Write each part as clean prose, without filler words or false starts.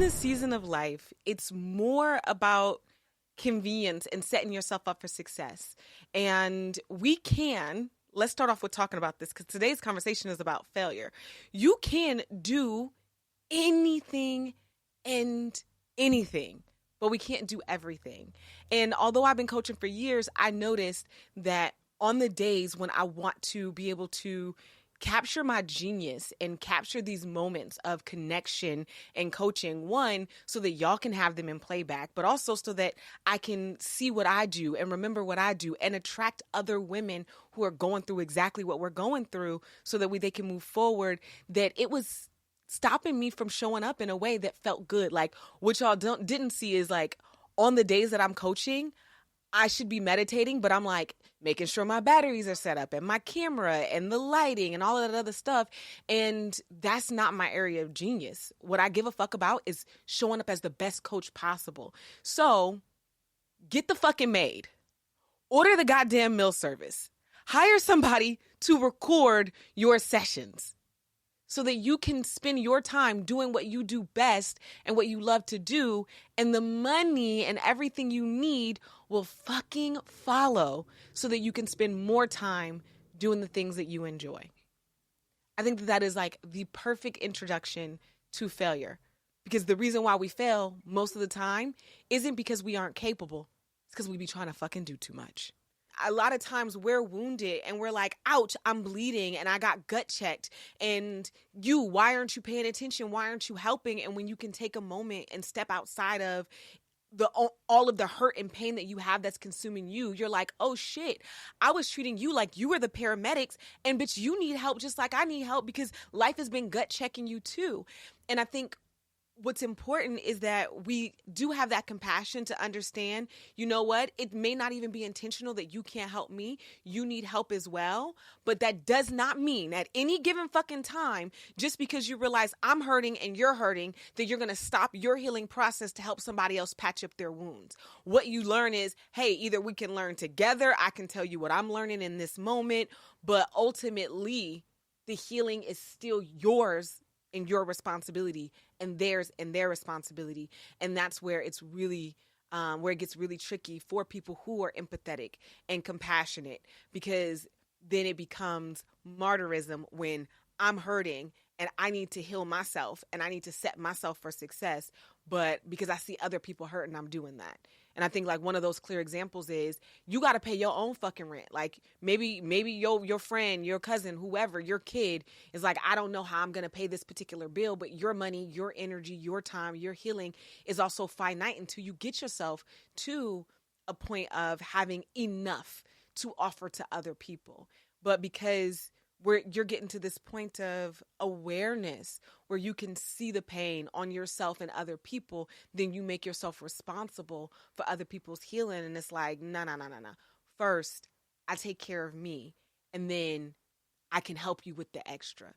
this season of life, it's more about convenience and setting yourself up for success. And let's start off with talking about this because today's conversation is about failure. You can do anything and anything, but we can't do everything. And although I've been coaching for years, I noticed that on the days when I want to be able to capture my genius and capture these moments of connection and coaching, one, so that y'all can have them in playback, but also so that I can see what I do and remember what I do and attract other women who are going through exactly what we're going through so that they can move forward, that it was stopping me from showing up in a way that felt good. Like, what y'all didn't see is, like, on the days that I'm coaching, I should be meditating, but I'm like making sure my batteries are set up and my camera and the lighting and all of that other stuff. And that's not my area of genius. What I give a fuck about is showing up as the best coach possible. So get the fucking maid, order the goddamn meal service, hire somebody to record your sessions so that you can spend your time doing what you do best and what you love to do, and the money and everything you need will fucking follow so that you can spend more time doing the things that you enjoy. I think that is like the perfect introduction to failure, because the reason why we fail most of the time isn't because we aren't capable. It's because we be trying to fucking do too much. A lot of times we're wounded and we're like, ouch, I'm bleeding and I got gut checked. And why aren't you paying attention? Why aren't you helping? And when you can take a moment and step outside of all of the hurt and pain that you have that's consuming you, you're like, oh shit, I was treating you like you were the paramedics, and bitch, you need help just like I need help, because life has been gut checking you too. And I think what's important is that we do have that compassion to understand, you know what, it may not even be intentional that you can't help me. You need help as well. But that does not mean at any given fucking time, just because you realize I'm hurting and you're hurting, that you're going to stop your healing process to help somebody else patch up their wounds. What you learn is, hey, either we can learn together. I can tell you what I'm learning in this moment, but ultimately the healing is still yours and your responsibility, and theirs and their responsibility. And that's where it's really, where it gets really tricky for people who are empathetic and compassionate, because then it becomes martyrism when I'm hurting and I need to heal myself and I need to set myself for success. But because I see other people hurting, I'm doing that. And I think like one of those clear examples is you got to pay your own fucking rent. Like maybe your friend, your cousin, whoever, your kid is like, I don't know how I'm going to pay this particular bill, but your money, your energy, your time, your healing is also finite until you get yourself to a point of having enough to offer to other people. But because you're getting to this point of awareness where you can see the pain on yourself and other people, then you make yourself responsible for other people's healing. And it's like, no. First, I take care of me, and then I can help you with the extra.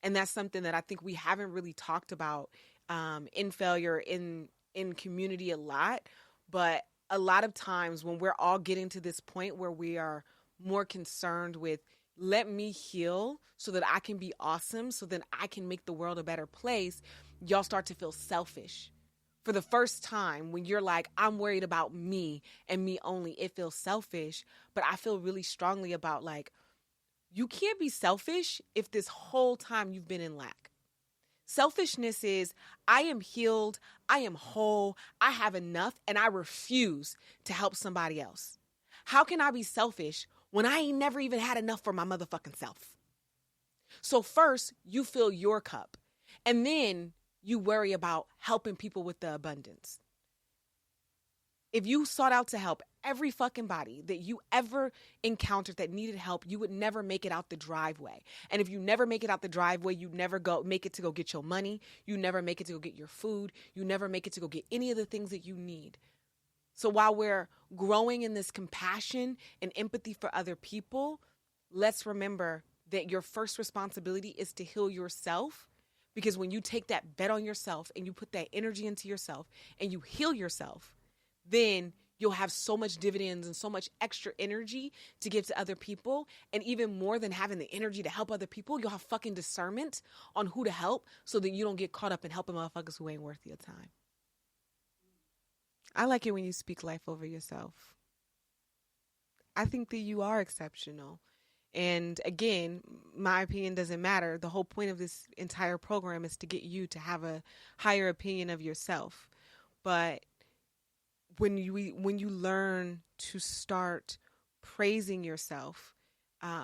And that's something that I think we haven't really talked about in failure in community a lot. But a lot of times when we're all getting to this point where we are more concerned with, let me heal so that I can be awesome, so that I can make the world a better place, y'all start to feel selfish. For the first time, when you're like, I'm worried about me and me only, it feels selfish. But I feel really strongly about, like, you can't be selfish if this whole time you've been in lack. Selfishness is, I am healed, I am whole, I have enough, and I refuse to help somebody else. How can I be selfish when I ain't never even had enough for my motherfucking self? So first, you fill your cup, and then you worry about helping people with the abundance. If you sought out to help every fucking body that you ever encountered that needed help, you would never make it out the driveway. And if you never make it out the driveway, you never make it to go get your money. You never make it to go get your food. You never make it to go get any of the things that you need. So while we're growing in this compassion and empathy for other people, let's remember that your first responsibility is to heal yourself. Because when you take that bet on yourself and you put that energy into yourself and you heal yourself, then you'll have so much dividends and so much extra energy to give to other people. And even more than having the energy to help other people, you'll have fucking discernment on who to help so that you don't get caught up in helping motherfuckers who ain't worth your time. I like it when you speak life over yourself. I think that you are exceptional. And again, my opinion doesn't matter. The whole point of this entire program is to get you to have a higher opinion of yourself. But when you learn to start praising yourself,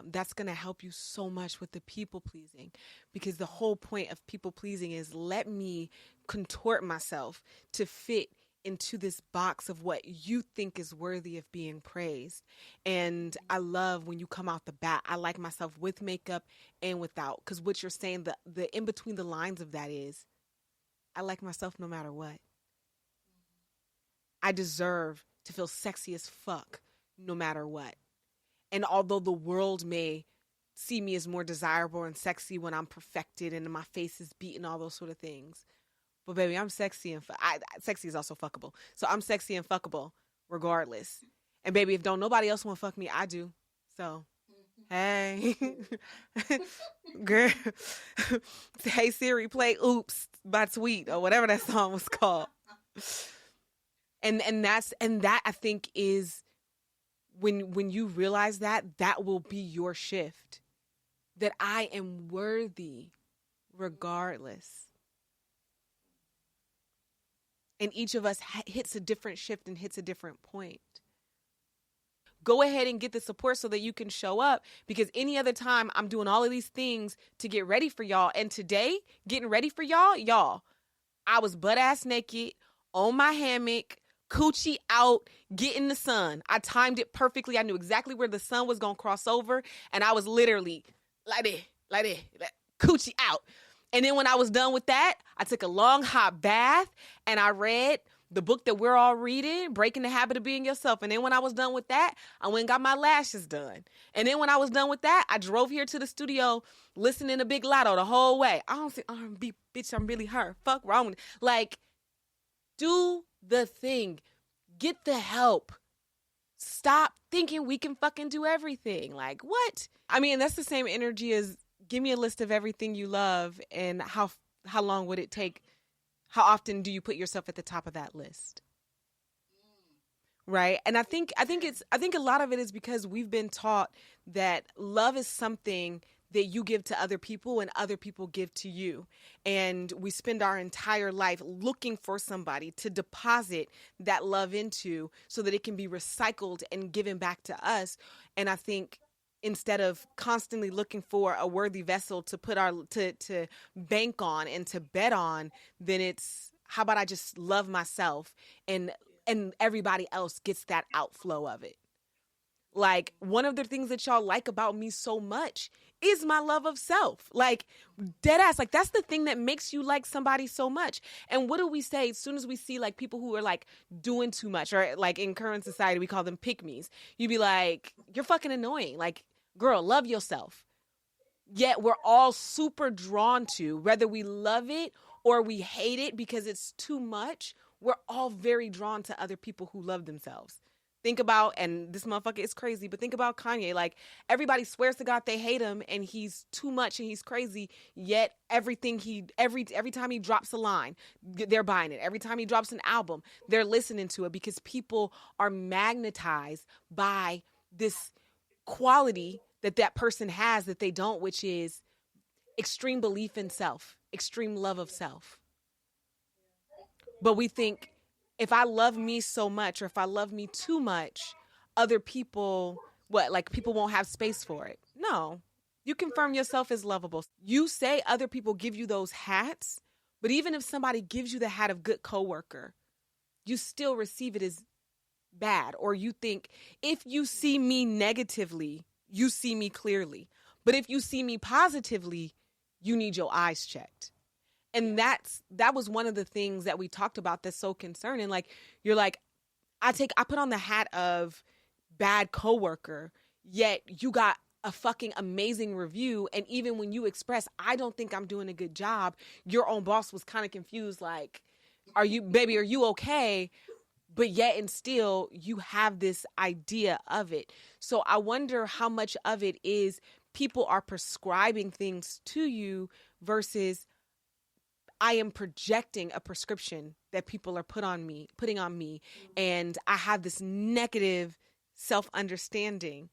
that's going to help you so much with the people pleasing, because the whole point of people pleasing is let me contort myself to fit into this box of what you think is worthy of being praised. And I love when you come out the bat, I like myself with makeup and without, because what you're saying, the in between the lines of that is I like myself no matter what. I deserve to feel sexy as fuck no matter what. And although the world may see me as more desirable and sexy when I'm perfected and my face is beat and all those sort of things, but baby, I'm sexy and sexy is also fuckable. So I'm sexy and fuckable regardless. And baby, if don't nobody else want to fuck me, I do. So, hey, girl, hey Siri, play "Oops" by Tweet or whatever that song was called. And that I think is when you realize that will be your shift, that I am worthy regardless. And each of us hits a different shift and hits a different point. Go ahead and get the support so that you can show up, because any other time I'm doing all of these things to get ready for y'all. And today, getting ready for y'all, I was butt ass naked on my hammock, coochie out, getting the sun. I timed it perfectly. I knew exactly where the sun was going to cross over. And I was literally like that, coochie out. And then when I was done with that, I took a long hot bath and I read the book that we're all reading, Breaking the Habit of Being Yourself. And then when I was done with that, I went and got my lashes done. And then when I was done with that, I drove here to the studio listening to Big Lotto the whole way. I don't think R&B, bitch, I'm really her. Fuck wrong with it. Like, do the thing. Get the help. Stop thinking we can fucking do everything. Like, what? I mean, that's the same energy as give me a list of everything you love and how long would it take? How often do you put yourself at the top of that list? Right? And I think a lot of it is because we've been taught that love is something that you give to other people and other people give to you. And we spend our entire life looking for somebody to deposit that love into so that it can be recycled and given back to us. And I think instead of constantly looking for a worthy vessel to put to bank on and to bet on, then it's how about I just love myself and everybody else gets that outflow of it. Like, one of the things that y'all like about me so much is my love of self. Like, dead ass. Like, that's the thing that makes you like somebody so much. And what do we say as soon as we see, like, people who are, like, doing too much, or, like, in current society, we call them pick-me's. You be like, you're fucking annoying. Like, girl, love yourself. Yet we're all super drawn to, whether we love it or we hate it because it's too much, we're all very drawn to other people who love themselves. Think about, and this motherfucker is crazy, but think about Kanye. Like, everybody swears to God they hate him and he's too much and he's crazy, yet every time he drops a line, they're buying it. Every time he drops an album, they're listening to it because people are magnetized by this quality that person has that they don't, which is extreme belief in self, extreme love of self. But we think, if I love me so much, or if I love me too much, other people, people won't have space for it. No, you confirm yourself as lovable. You say other people give you those hats, but even if somebody gives you the hat of good coworker, you still receive it as bad. Or you think, if you see me negatively, you see me clearly. But if you see me positively, you need your eyes checked. And that was one of the things that we talked about that's so concerning. Like, you're like, I put on the hat of bad coworker, yet you got a fucking amazing review. And even when you express, I don't think I'm doing a good job, your own boss was kind of confused. Like, are you okay? but yet and still you have this idea of it. So I wonder how much of it is people are prescribing things to you versus I am projecting a prescription that people are putting on me, and I have this negative self-understanding,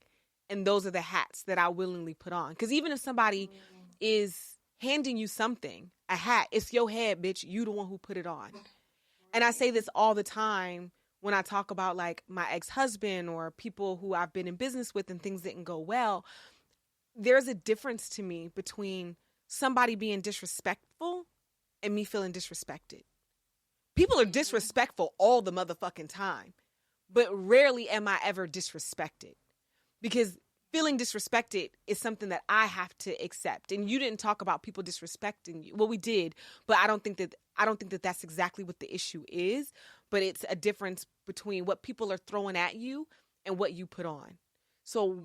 and those are the hats that I willingly put on. Because even if somebody is handing you something, a hat, it's your head, bitch. You the one who put it on. And I say this all the time when I talk about like my ex-husband or people who I've been in business with and things didn't go well. There's a difference to me between somebody being disrespectful and me feeling disrespected. People are disrespectful all the motherfucking time, but rarely am I ever disrespected, because feeling disrespected is something that I have to accept. And you didn't talk about people disrespecting you. Well, we did, but I don't think that that's exactly what the issue is, but it's a difference between what people are throwing at you and what you put on. So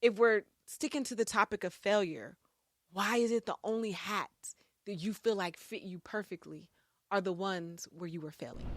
if we're sticking to the topic of failure, why is it the only hats that you feel like fit you perfectly are the ones where you were failing?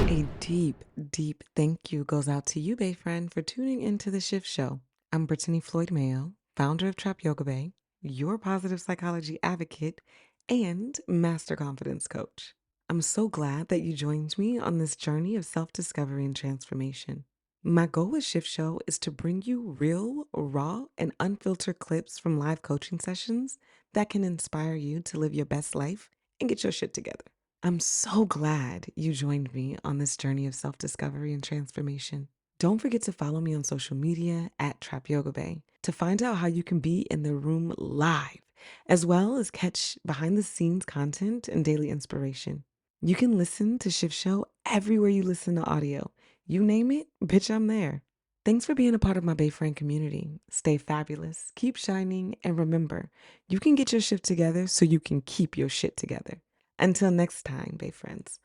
A deep, deep thank you goes out to you, BaeFriend, for tuning into the Shift Show. I'm Britteny Floyd-Mayo, founder of Trap Yoga Bae, your positive psychology advocate, and master confidence coach. I'm so glad that you joined me on this journey of self-discovery and transformation. My goal with Shift Show is to bring you real, raw, and unfiltered clips from live coaching sessions that can inspire you to live your best life and get your shit together. I'm so glad you joined me on this journey of self-discovery and transformation. Don't forget to follow me on social media at Trap Yoga Bae to find out how you can be in the room live, as well as catch behind the scenes content and daily inspiration. You can listen to Shift Show everywhere you listen to audio. You name it, bitch, I'm there. Thanks for being a part of my BaeFriend community. Stay fabulous, keep shining, and remember, you can get your shift together so you can keep your shit together. Until next time, BaeFriends,